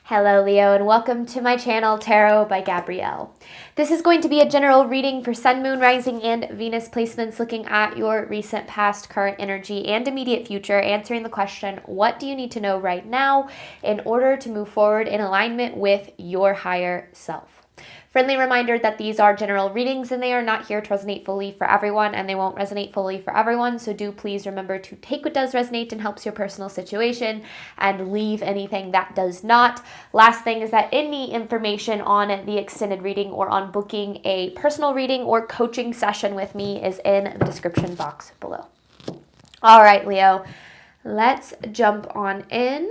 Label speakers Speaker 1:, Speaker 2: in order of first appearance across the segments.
Speaker 1: Hello Leo and welcome to my channel Tarot by Gabrielle. This is going to be a general reading for Sun, Moon, Rising, and Venus placements looking at your recent, past, current energy, and immediate future, answering the question, what do you need to know right now in order to move forward in alignment with your higher self? Friendly reminder that these are general readings and they are not here to resonate fully for everyone, and they won't resonate fully for everyone, so do please remember to take what does resonate and helps your personal situation and leave anything that does not. Last thing is that any information on the extended reading or on booking a personal reading or coaching session with me is in the description box below. All right, Leo, let's jump on in.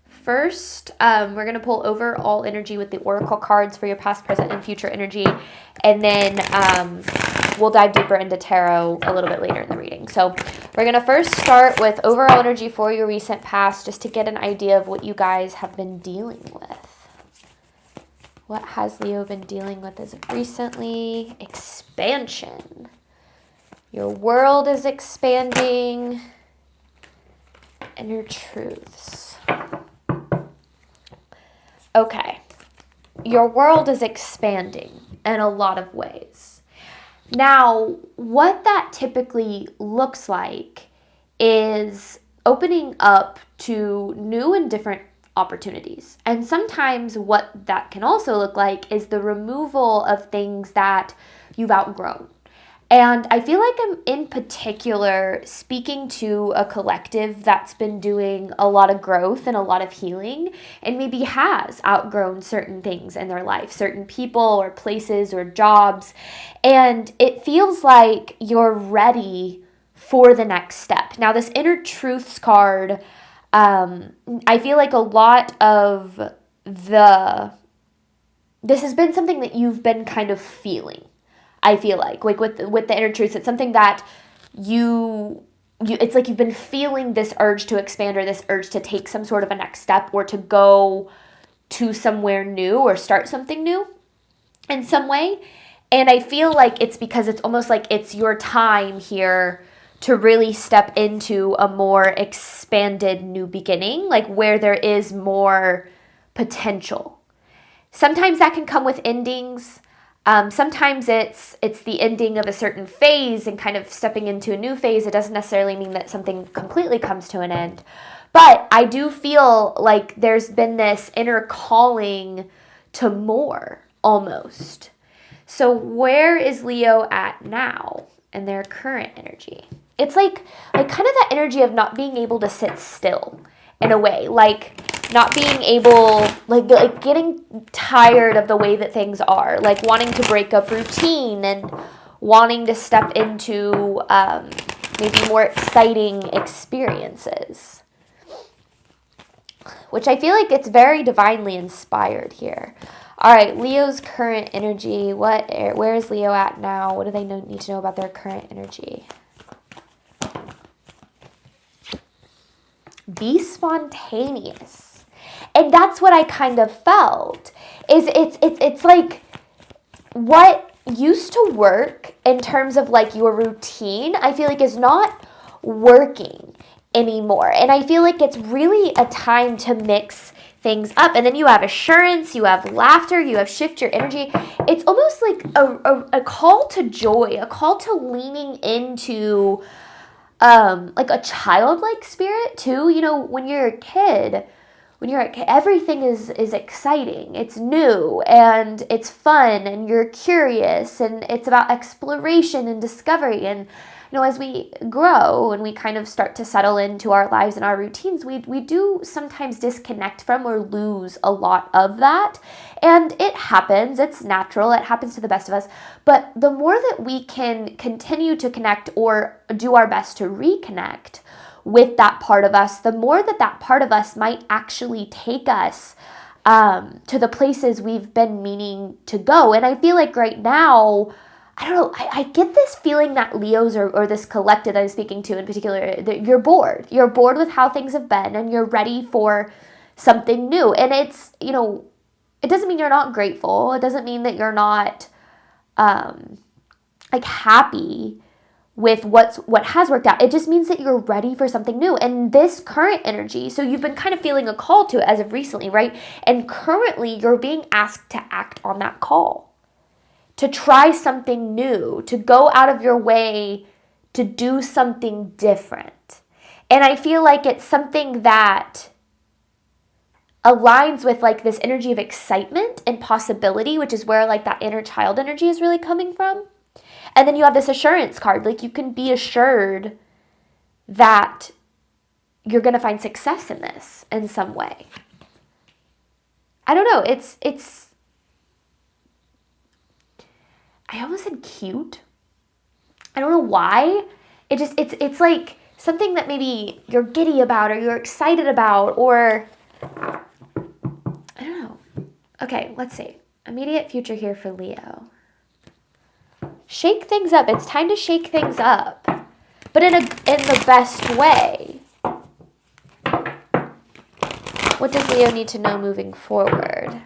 Speaker 1: First, we're going to pull overall energy with the oracle cards for your past, present, and future energy, and then we'll dive deeper into tarot a little bit later in the reading. So we're going to first start with overall energy for your recent past, just to get an idea of what you guys have been dealing with. What has Leo been dealing with as of recently? Expansion. Your world is expanding. Inner truths. Okay, your world is expanding in a lot of ways. Now, what that typically looks like is opening up to new and different opportunities. And sometimes what that can also look like is the removal of things that you've outgrown. And I feel like I'm in particular speaking to a collective that's been doing a lot of growth and a lot of healing and maybe has outgrown certain things in their life, certain people or places or jobs. And it feels like you're ready for the next step. Now, this inner truths card, I feel like a lot of this has been something that you've been kind of feeling. I feel like with the inner truths, it's something that you it's like you've been feeling this urge to expand or this urge to take some sort of a next step or to go to somewhere new or start something new in some way. And I feel like it's because it's almost like it's your time here to really step into a more expanded new beginning, like where there is more potential. Sometimes that can come with endings. Sometimes it's the ending of a certain phase and kind of stepping into a new phase. It doesn't necessarily mean that something completely comes to an end. But I do feel like there's been this inner calling to more, almost. So where is Leo at now in their current energy? It's like kind of that energy of not being able to sit still in a way, like not being able, like getting tired of the way that things are, like wanting to break up routine and wanting to step into maybe more exciting experiences, which I feel like it's very divinely inspired here. All right, Leo's current energy. Where is Leo at now? What do they need to know about their current energy? Be spontaneous. And that's what I kind of felt. It's like what used to work in terms of like your routine, I feel like is not working anymore. And I feel like it's really a time to mix things up. And then you have assurance, you have laughter, you have shift your energy. It's almost like a call to joy, a call to leaning into like a childlike spirit too. You know, when you're a kid, everything is exciting. It's new and it's fun and you're curious and it's about exploration and discovery. And, you know, as we grow and we kind of start to settle into our lives and our routines, we do sometimes disconnect from or lose a lot of that. And it happens. It's natural. It happens to the best of us. But the more that we can continue to connect or do our best to reconnect with that part of us, the more that part of us might actually take us to the places we've been meaning to go. And I feel like right now, I don't know, I get this feeling that Leos or this collective that I'm speaking to in particular, that you're bored. You're bored with how things have been and you're ready for something new. And it's, you know, it doesn't mean you're not grateful. It doesn't mean that you're not like happy with what has worked out. It just means that you're ready for something new. And this current energy, so you've been kind of feeling a call to it as of recently, right? And currently you're being asked to act on that call, to try something new, to go out of your way to do something different. And I feel like it's something that aligns with like this energy of excitement and possibility, which is where like that inner child energy is really coming from. And then you have this assurance card. Like you can be assured that you're going to find success in this in some way. I don't know. It's I almost said cute. I don't know why. It's like something that maybe you're giddy about or you're excited about, or I don't know. Okay, let's see. Immediate future here for Leo. Shake things up. It's time to shake things up, but in the best way. What does Leo need to know moving forward?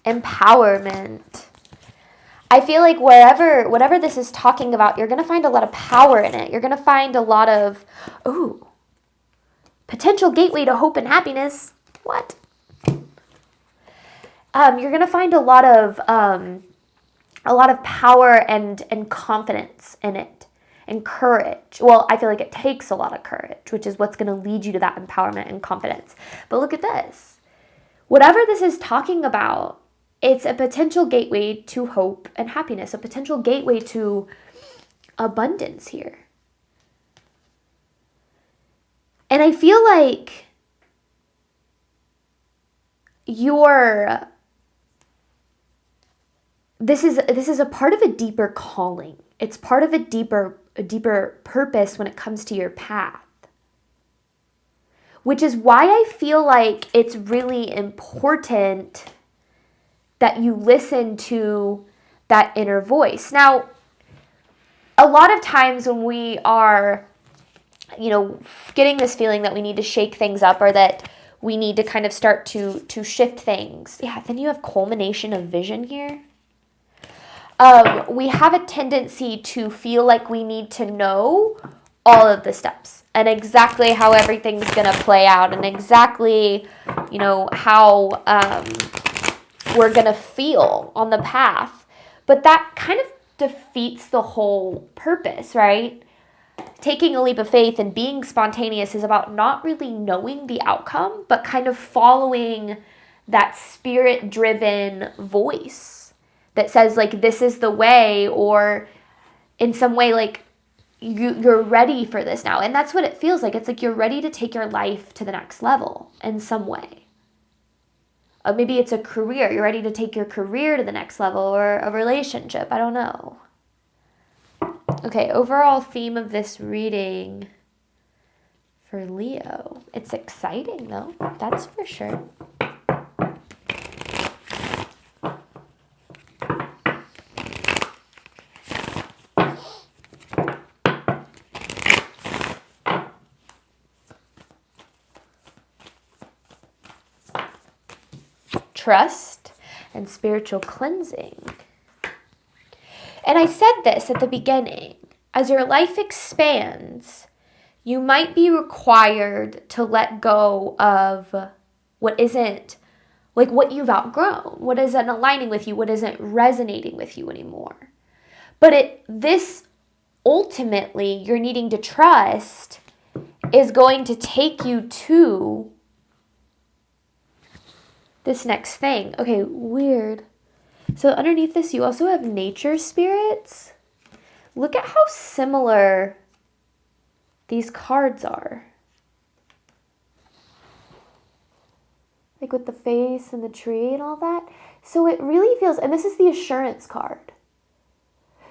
Speaker 1: Empowerment. I feel like whatever this is talking about, you're going to find a lot of power in it. You're going to find a lot of, potential gateway to hope and happiness. What? You're going to find a lot of power and confidence in it, and courage. Well, I feel like it takes a lot of courage, which is what's going to lead you to that empowerment and confidence. But look at this. Whatever this is talking about, it's a potential gateway to hope and happiness, a potential gateway to abundance here. And I feel like this is a part of a deeper calling. It's part of a deeper purpose when it comes to your path. Which is why I feel like it's really important that you listen to that inner voice. Now, a lot of times when we are, getting this feeling that we need to shake things up or that we need to kind of start to shift things. Yeah, then you have culmination of vision here. We have a tendency to feel like we need to know all of the steps and exactly how everything's going to play out and exactly, how we're going to feel on the path. But that kind of defeats the whole purpose, right? Taking a leap of faith and being spontaneous is about not really knowing the outcome, but kind of following that spirit-driven voice that says, like, this is the way, or in some way, like, you're ready for this now. And that's what it feels like. It's like you're ready to take your life to the next level in some way. Maybe it's a career. You're ready to take your career to the next level, or a relationship. I don't know. Okay, overall theme of this reading for Leo. It's exciting, though. That's for sure. Trust and spiritual cleansing. And I said this at the beginning. As your life expands, you might be required to let go of what isn't, like what you've outgrown, what isn't aligning with you, what isn't resonating with you anymore. But this ultimately, you're needing to trust, is going to take you to this next thing. Okay, weird. So underneath this, you also have nature spirits. Look at how similar these cards are. Like with the face and the tree and all that. So it really feels, and this is the assurance card.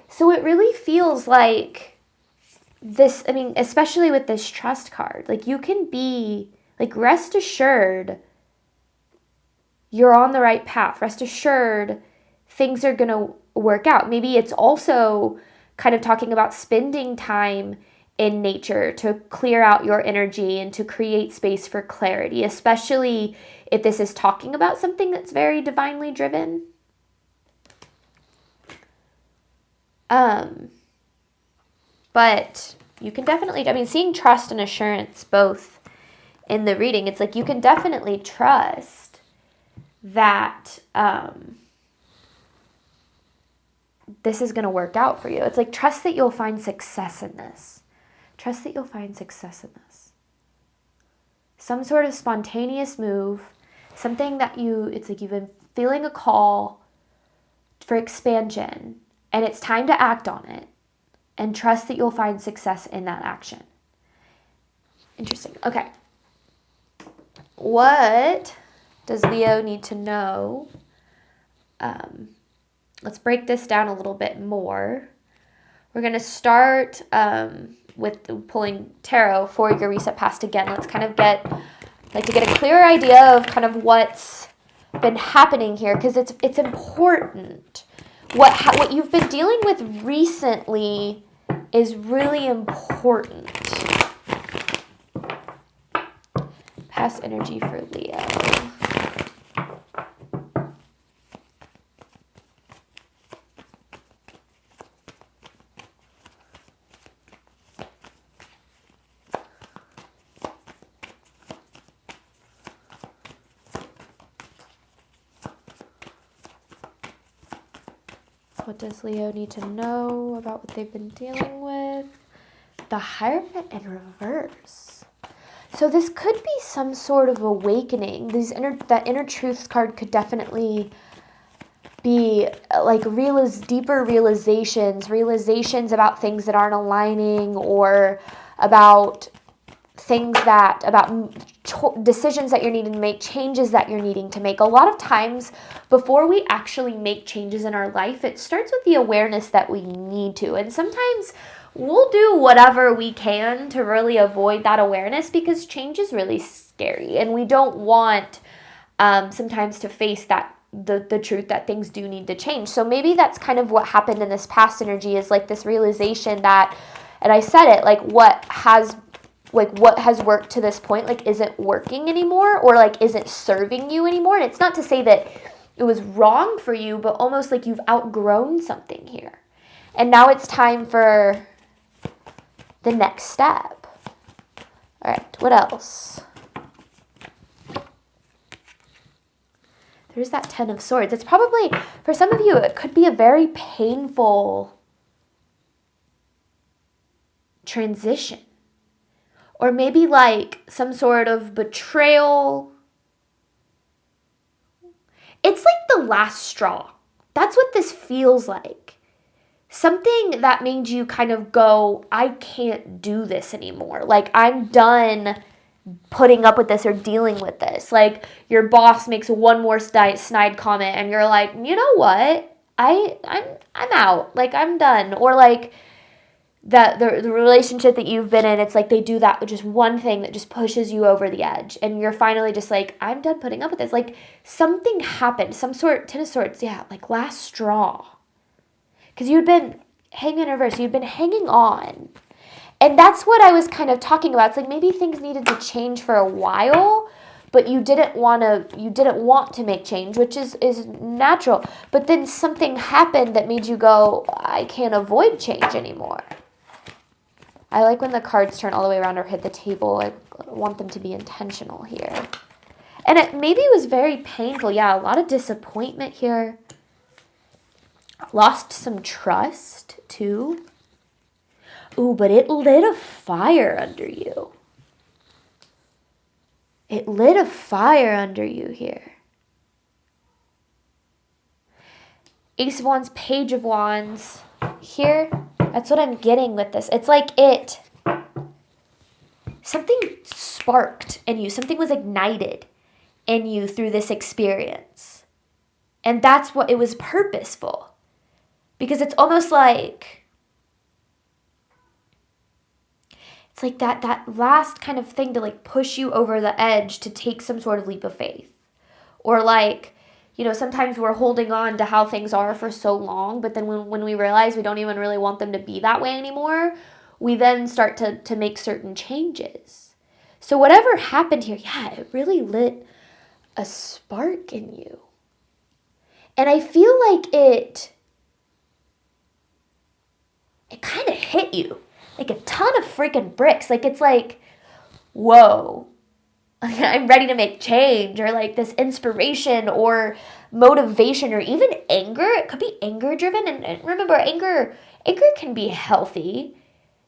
Speaker 1: So it really feels like this, I mean, especially with this trust card, like you can be, like, rest assured you're on the right path. Rest assured things are going to work out. Maybe it's also kind of talking about spending time in nature to clear out your energy and to create space for clarity, especially if this is talking about something that's very divinely driven. But you can definitely, I mean, seeing trust and assurance both in the reading, it's like you can definitely trust that this is going to work out for you. It's like, trust that you'll find success in this. Trust that you'll find success in this. Some sort of spontaneous move, something that it's like you've been feeling a call for expansion, and it's time to act on it. And trust that you'll find success in that action. Interesting. Okay. What does Leo need to know? Let's break this down a little bit more. We're going to start with pulling tarot for your reset past again. Let's kind of get a clearer idea of kind of what's been happening here, because it's important. What you've been dealing with recently is really important. Past energy for Leo. What does Leo need to know about what they've been dealing with? The Hierophant in reverse. So this could be some sort of awakening. That inner truths card could definitely be like deeper realizations about things that aren't aligning, or about decisions that you're needing to make, changes that you're needing to make. A lot of times, before we actually make changes in our life, it starts with the awareness that we need to. And sometimes we'll do whatever we can to really avoid that awareness, because change is really scary. And we don't want sometimes to face the truth that things do need to change. So maybe that's kind of what happened in this past energy, is like this realization that, and I said it, like what has worked to this point, like isn't working anymore, or like isn't serving you anymore. And it's not to say that it was wrong for you, but almost like you've outgrown something here. And now it's time for the next step. All right, what else? There's that 10 of Swords. It's probably, for some of you, it could be a very painful transition. Or maybe like some sort of betrayal. It's like the last straw. That's what this feels like. Something that made you kind of go, I can't do this anymore. Like, I'm done putting up with this or dealing with this. Like, your boss makes one more snide comment and you're like, you know what? I'm out. Like, I'm done. Or like, the relationship that you've been in, it's like they do that with just one thing that just pushes you over the edge, and you're finally just like, I'm done putting up with this. Like, something happened, some sort, 10 of Swords, yeah, like last straw, because you'd been hanging in reverse, you'd been hanging on, and that's what I was kind of talking about. It's like maybe things needed to change for a while, but you didn't want to make change, which is natural, but then something happened that made you go, I can't avoid change anymore. I like when the cards turn all the way around or hit the table. I want them to be intentional here. And maybe it was very painful. Yeah, a lot of disappointment here. Lost some trust, too. Ooh, but it lit a fire under you. It lit a fire under you here. Ace of Wands, Page of Wands. Here, that's what I'm getting with this. It's like something sparked in you. Something was ignited in you through this experience. And that's what, it was purposeful. Because it's almost like, it's like that last kind of thing to like push you over the edge to take some sort of leap of faith. Or like, you know, sometimes we're holding on to how things are for so long, but then when we realize we don't even really want them to be that way anymore, we then start to make certain changes. So whatever happened here, yeah, it really lit a spark in you. And I feel like it kind of hit you like a ton of freaking bricks. Like, it's like, whoa, I'm ready to make change, or like this inspiration or motivation or even anger. It could be anger driven. And remember, anger can be healthy.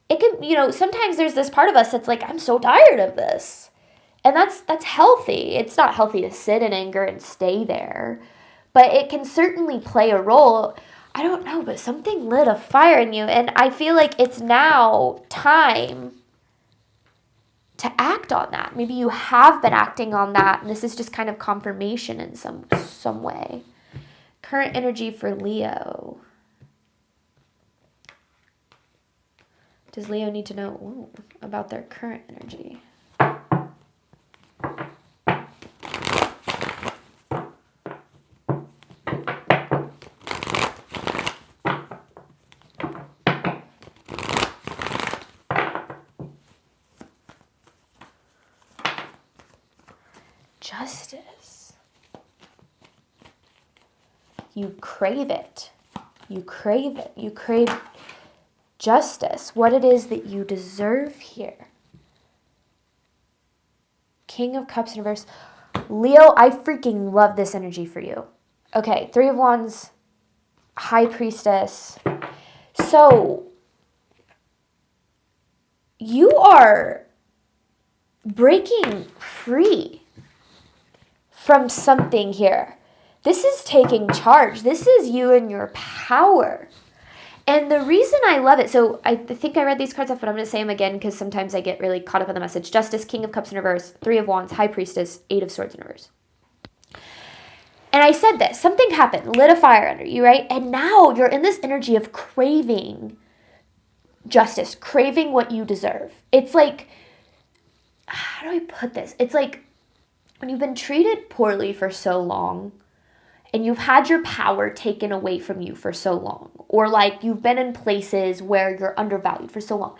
Speaker 1: It can, sometimes there's this part of us that's like, I'm so tired of this. And that's healthy. It's not healthy to sit in anger and stay there, but it can certainly play a role. I don't know, but something lit a fire in you, and I feel like it's now time to act on that. Maybe you have been acting on that, and this is just kind of confirmation in some way. Current energy for Leo. Does Leo need to know about their current energy? Justice. You crave it. You crave it. You crave justice. What it is that you deserve here. King of Cups in reverse. Leo, I freaking love this energy for you. Okay, Three of Wands, High Priestess. So, you are breaking free from something here. This is taking charge. This is you and your power. And the reason I love it, so I think I read these cards off, but I'm going to say them again because sometimes I get really caught up in the message. Justice, King of Cups in reverse, Three of Wands, High Priestess, Eight of Swords in reverse. And I said this, something happened, lit a fire under you, right? And now you're in this energy of craving justice, craving what you deserve. It's like, how do I put this? It's like when you've been treated poorly for so long, and you've had your power taken away from you for so long, or like you've been in places where you're undervalued for so long,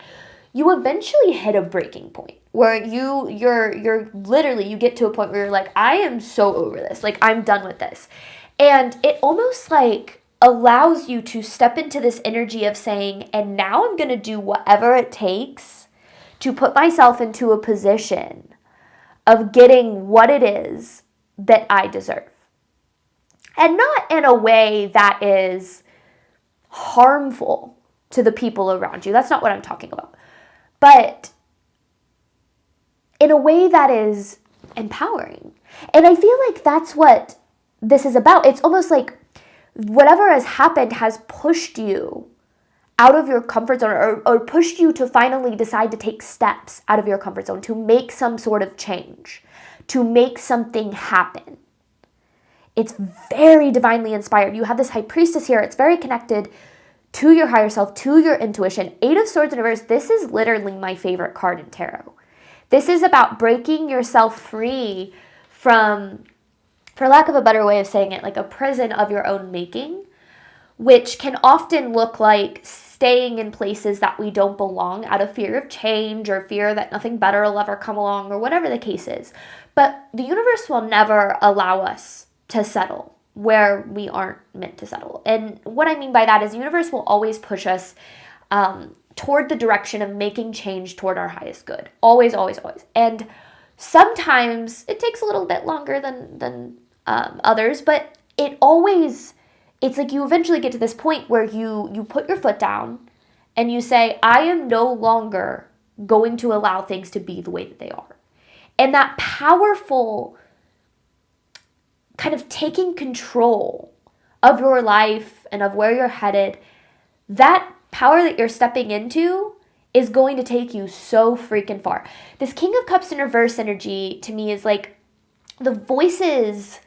Speaker 1: you eventually hit a breaking point where you're literally, you get to a point where you're like, I am so over this. Like, I'm done with this. And it almost like allows you to step into this energy of saying, and now I'm going to do whatever it takes to put myself into a position of getting what it is that I deserve. And not in a way that is harmful to the people around you. That's not what I'm talking about. But in a way that is empowering. And I feel like that's what this is about. It's almost like whatever has happened has pushed you out of your comfort zone, or pushed you to finally decide to take steps out of your comfort zone, to make some sort of change, to make something happen. It's very divinely inspired. You have this High Priestess here. It's very connected to your higher self, to your intuition. Eight of Swords in reverse. This is literally my favorite card in tarot. This is about breaking yourself free from, for lack of a better way of saying it, like a prison of your own making, which can often look like staying in places that we don't belong out of fear of change or fear that nothing better will ever come along or whatever the case is. But the universe will never allow us to settle where we aren't meant to settle. And what I mean by that is the universe will always push us toward the direction of making change toward our highest good. Always, always, always. And sometimes it takes a little bit longer than others, but it's like you eventually get to this point where you put your foot down and you say, I am no longer going to allow things to be the way that they are. And that powerful kind of taking control of your life and of where you're headed, that power that you're stepping into is going to take you so freaking far. This King of Cups in reverse energy to me is like the voices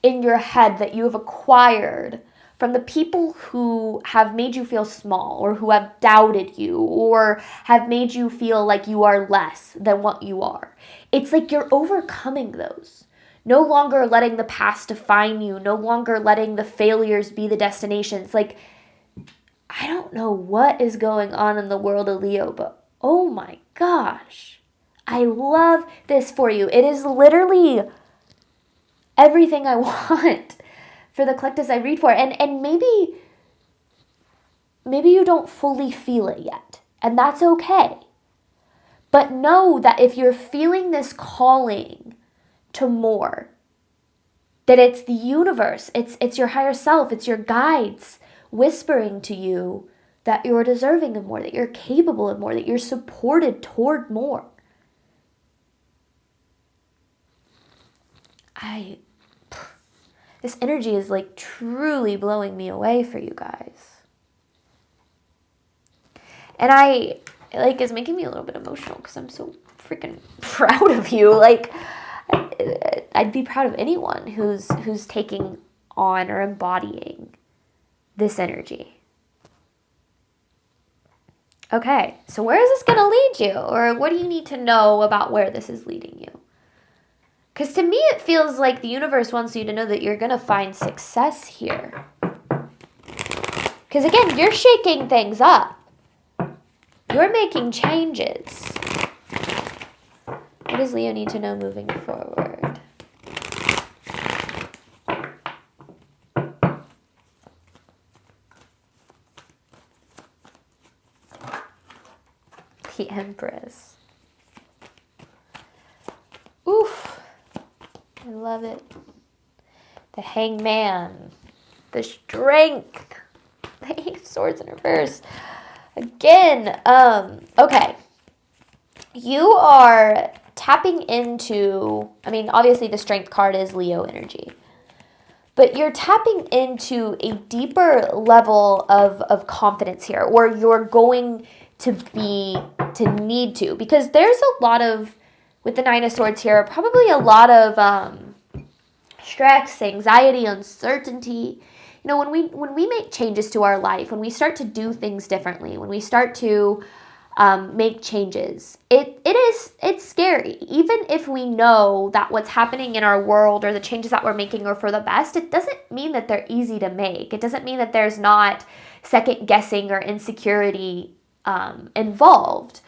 Speaker 1: in your head that you have acquired from the people who have made you feel small, or who have doubted you, or have made you feel like you are less than what you are. It's like you're overcoming those. No longer letting the past define you, no longer letting the failures be the destinations. Like, I don't know what is going on in the world of Leo, but oh my gosh, I love this for you. It is literally everything I want for the collectives I read for. And maybe you don't fully feel it yet, and that's okay. But know that if you're feeling this calling to more, that it's the universe, it's your higher self, it's your guides whispering to you that you're deserving of more, that you're capable of more, that you're supported toward more. This energy is like truly blowing me away for you guys. And it's making me a little bit emotional because I'm so freaking proud of you. Like, I'd be proud of anyone who's taking on or embodying this energy. Okay, so where is this going to lead you? Or what do you need to know about where this is leading you? Because to me, it feels like the universe wants you to know that you're going to find success here. Because again, you're shaking things up. You're making changes. What does Leo need to know moving forward? The Empress. Oof. I love it. The Hangman. The Strength. The Eight of Swords in reverse. Again, okay. You are tapping into, obviously the Strength card is Leo energy. But you're tapping into a deeper level of confidence here, or you're going to need to. Because there's a lot of, with the Nine of Swords here, probably a lot of stress, anxiety, uncertainty. You know, when we make changes to our life, when we start to do things differently, when we start to make changes, it's scary. Even if we know that what's happening in our world or the changes that we're making are for the best, it doesn't mean that they're easy to make. It doesn't mean that there's not second guessing or insecurity involved.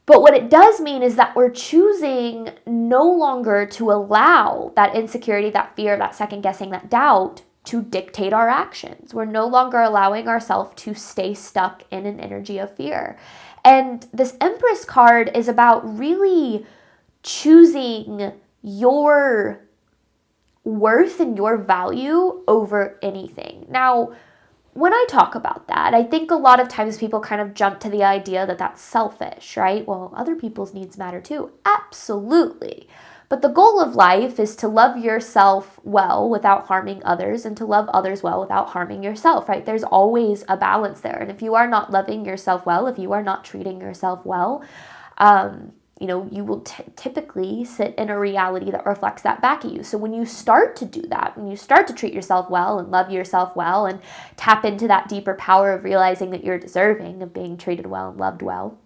Speaker 1: But what it does mean is that we're choosing no longer to allow that insecurity, that fear, that second guessing, that doubt to dictate our actions. We're no longer allowing ourselves to stay stuck in an energy of fear. And this Empress card is about really choosing your worth and your value over anything. Now, when I talk about that, I think a lot of times people kind of jump to the idea that that's selfish, right? Well, other people's needs matter too. Absolutely. But the goal of life is to love yourself well without harming others, and to love others well without harming yourself, right? There's always a balance there. And if you are not loving yourself well, if you are not treating yourself well, you will typically sit in a reality that reflects that back at you. So when you start to do that, when you start to treat yourself well and love yourself well and tap into that deeper power of realizing that you're deserving of being treated well and loved well,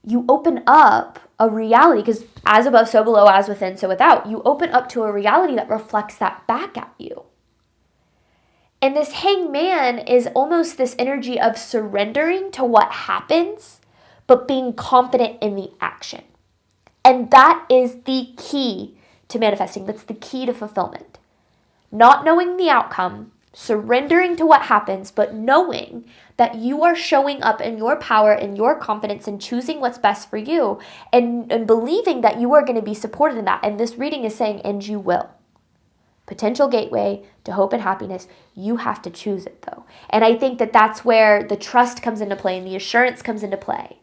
Speaker 1: you open up a reality, because as above, so below, as within, so without. You open up to a reality that reflects that back at you. And this Hangman is almost this energy of surrendering to what happens, but being confident in the action. And that is the key to manifesting. That's the key to fulfillment. Not knowing the outcome, surrendering to what happens, but knowing that you are showing up in your power and your confidence and choosing what's best for you, and believing that you are going to be supported in that. And this reading is saying, and you will. Potential gateway to hope and happiness. You have to choose it though. And I think that that's where the trust comes into play and the assurance comes into play.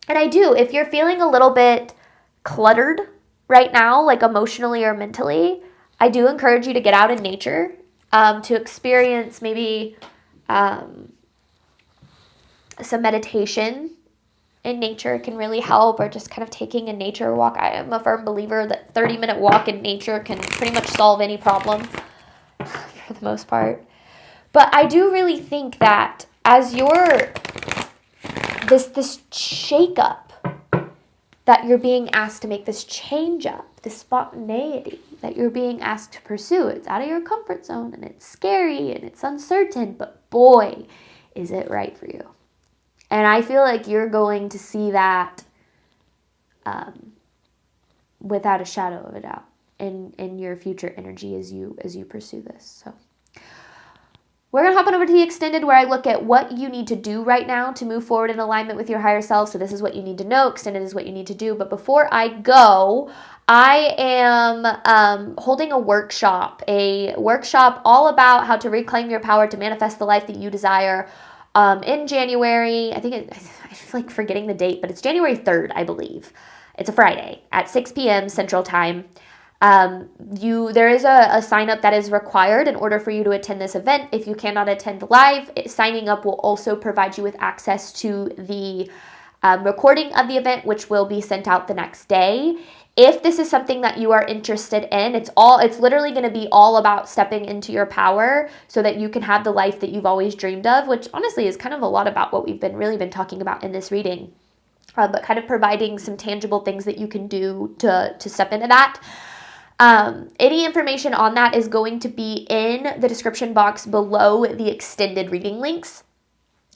Speaker 1: And I do, if you're feeling a little bit cluttered right now, like emotionally or mentally, I do encourage you to get out in nature, to experience maybe some meditation in nature can really help, or just kind of taking a nature walk. I am a firm believer that 30-minute walk in nature can pretty much solve any problem for the most part. But I do really think that as you're this shake up that you're being asked to make, this change up, this spontaneity, that you're being asked to pursue. It's out of your comfort zone and it's scary and it's uncertain, but boy, is it right for you. And I feel like you're going to see that without a shadow of a doubt in your future energy as you pursue this. So we're going to hop on over to the extended, where I look at what you need to do right now to move forward in alignment with your higher self. So this is what you need to know. Extended is what you need to do. But before I go, I am holding a workshop all about how to reclaim your power to manifest the life that you desire in January. I feel like forgetting the date, but it's January 3rd, I believe. It's a Friday at 6 p.m. Central Time. There is a sign up that is required in order for you to attend this event. If you cannot attend live, signing up will also provide you with access to the recording of the event, which will be sent out the next day. If this is something that you are interested in, it's literally going to be all about stepping into your power so that you can have the life that you've always dreamed of, which honestly is kind of a lot about what we've really been talking about in this reading. But kind of providing some tangible things that you can do to step into that. Any information on that is going to be in the description box below the extended reading links.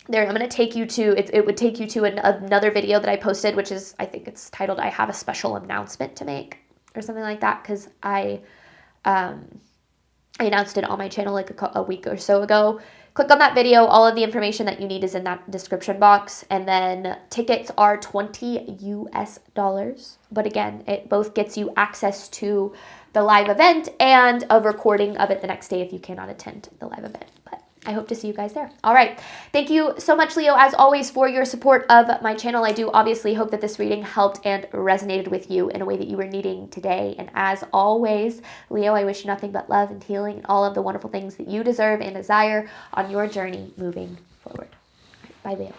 Speaker 1: There, I'm going to take you to, it would take you to another video that I posted, which is, I think it's titled, I have a special announcement to make, or something like that, because I announced it on my channel like a week or so ago. Click on that video. All of the information that you need is in that description box. And then tickets are $20 US. But again, it both gets you access to the live event and a recording of it the next day if you cannot attend the live event. But I hope to see you guys there. All right. Thank you so much, Leo, as always, for your support of my channel. I do obviously hope that this reading helped and resonated with you in a way that you were needing today. And as always, Leo, I wish you nothing but love and healing and all of the wonderful things that you deserve and desire on your journey moving forward. All right, bye, Leo.